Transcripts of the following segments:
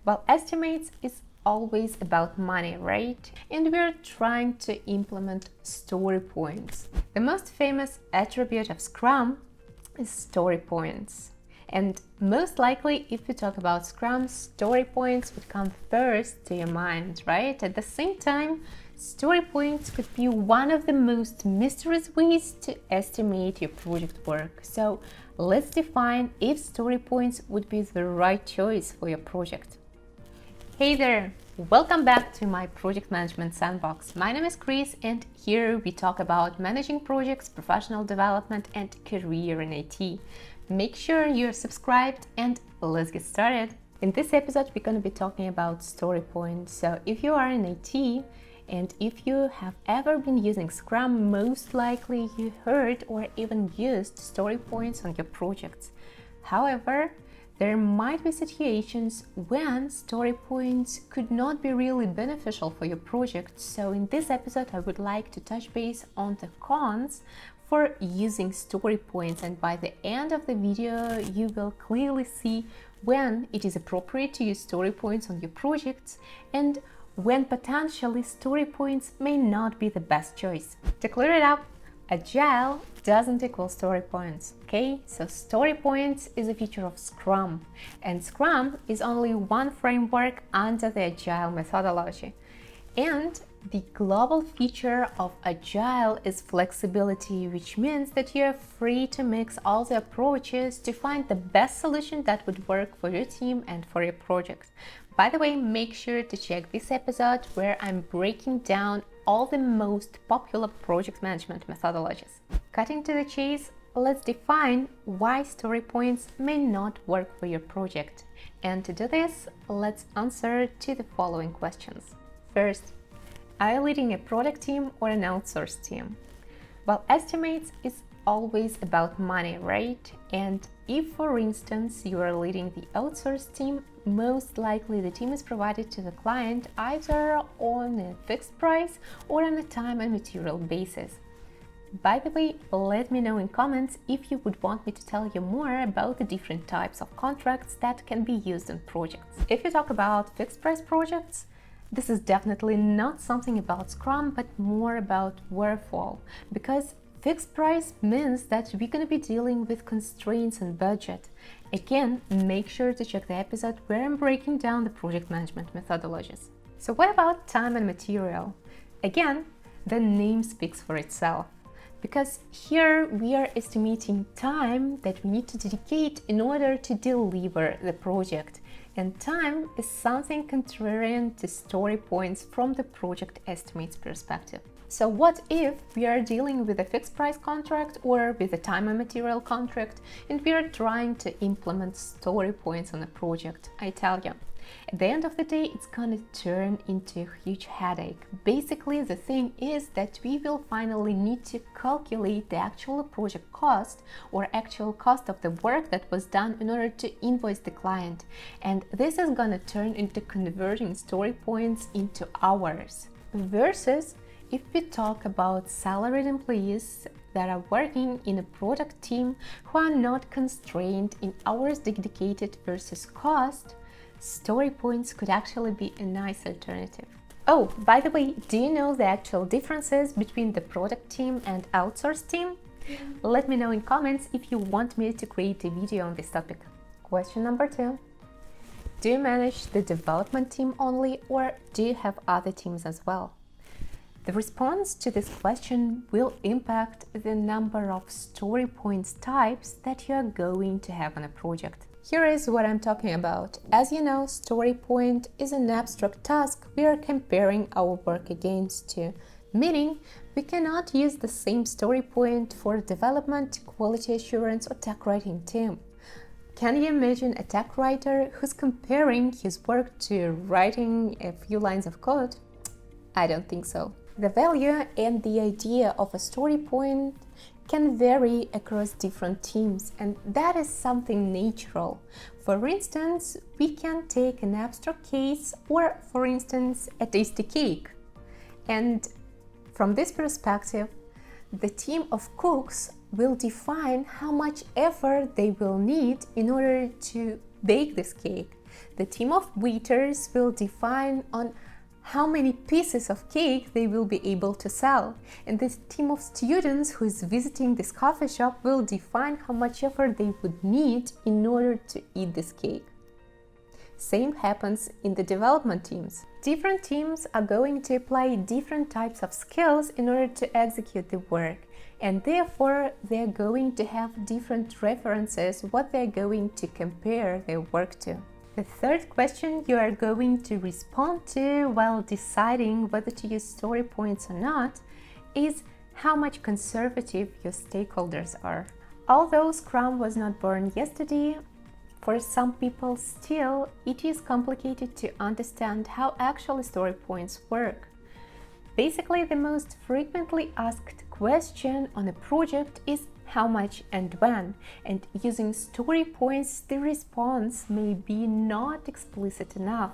Well, estimates is always about money, right? And we're trying to implement story points. The most famous attribute of Scrum is story points. And most likely, if you talk about Scrum, story points would come first to your mind, right? At the same time, story points could be one of the most mysterious ways to estimate your project work. So let's define if story points would be the right choice for your project. Hey there! Welcome back to my project management sandbox. My name is Chris, and here we talk about managing projects, professional development, and career in IT. Make sure you're subscribed, and let's get started. In this episode, we're going to be talking about story points. So if you are in IT, and if you have ever been using Scrum, most likely you heard or even used story points on your projects. However, there might be situations when story points could not be really beneficial for your project. So in this episode, I would like to touch base on the cons for using story points, and by the end of the video, you will clearly see when it is appropriate to use story points on your projects and when potentially story points may not be the best choice. To clear it up, Agile doesn't equal story points, okay? So story points is a feature of Scrum, and Scrum is only one framework under the Agile methodology. And the global feature of Agile is flexibility, which means that you're free to mix all the approaches to find the best solution that would work for your team and for your project. By the way, make sure to check this episode where I'm breaking down all the most popular project management methodologies. Cutting to the chase, let's define why story points may not work for your project. And to do this, let's answer to the following questions. First, are you leading a product team or an outsourced team? Well, estimates is always about money, right? And if, for instance, you are leading the outsourced team, most likely the team is provided to the client either on a fixed price or on a time and material basis. By the way, let me know in comments if you would want me to tell you more about the different types of contracts that can be used in projects. If you talk about fixed price projects, this is definitely not something about Scrum, but more about waterfall, because fixed price means that we're going to be dealing with constraints and budget. Again, make sure to check the episode where I'm breaking down the project management methodologies. So what about time and material? Again, the name speaks for itself, because here we are estimating time that we need to dedicate in order to deliver the project. And time is something contrarian to story points from the project estimates perspective. So what if we are dealing with a fixed price contract or with a time and material contract and we are trying to implement story points on a project? I tell you, at the end of the day, it's gonna turn into a huge headache. Basically, the thing is that we will finally need to calculate the actual project cost or actual cost of the work that was done in order to invoice the client. And this is gonna turn into converting story points into hours. Versus if we talk about salaried employees that are working in a product team who are not constrained in hours dedicated versus cost, story points could actually be a nice alternative. Oh, by the way, do you know the actual differences between the product team and outsourced team? Let me know in comments if you want me to create a video on this topic. Question number 2. Do you manage the development team only, or do you have other teams as well? The response to this question will impact the number of story points types that you are going to have on a project. Here is what I'm talking about. As you know, story point is an abstract task we are comparing our work against to, meaning we cannot use the same story point for development, quality assurance, or tech writing team. Can you imagine a tech writer who's comparing his work to writing a few lines of code? I don't think so. The value and the idea of a story point can vary across different teams, and that is something natural. For instance, we can take an abstract case or, for instance, a tasty cake. And from this perspective, the team of cooks will define how much effort they will need in order to bake this cake. The team of waiters will define on how many pieces of cake they will be able to sell. And this team of students who is visiting this coffee shop will define how much effort they would need in order to eat this cake. Same happens in the development teams. Different teams are going to apply different types of skills in order to execute the work, and therefore they're going to have different references what they're going to compare their work to. The third question you are going to respond to while deciding whether to use story points or not is how much conservative your stakeholders are. Although Scrum was not born yesterday, for some people still it is complicated to understand how actually story points work. Basically, the most frequently asked question on a project is how much and when, and using story points the response may be not explicit enough.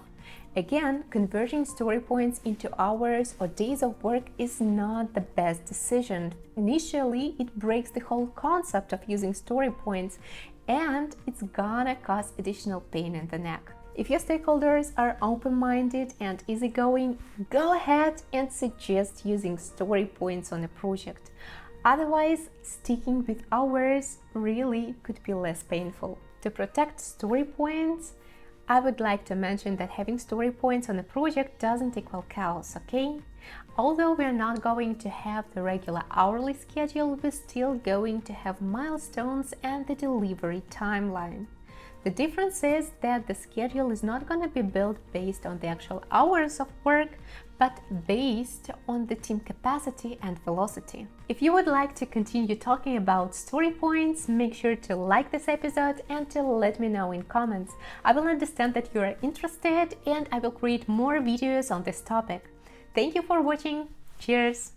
Again, converting story points into hours or days of work is not the best decision. Initially, it breaks the whole concept of using story points, and it's gonna cause additional pain in the neck. If your stakeholders are open-minded and easygoing, go ahead and suggest using story points on a project. Otherwise, sticking with hours really could be less painful. To protect story points, I would like to mention that having story points on a project doesn't equal chaos, okay? Although we're not going to have the regular hourly schedule, we're still going to have milestones and the delivery timeline. The difference is that the schedule is not going to be built based on the actual hours of work, but based on the team capacity and velocity. If you would like to continue talking about story points, make sure to like this episode and to let me know in comments. I will understand that you are interested and I will create more videos on this topic. Thank you for watching. Cheers!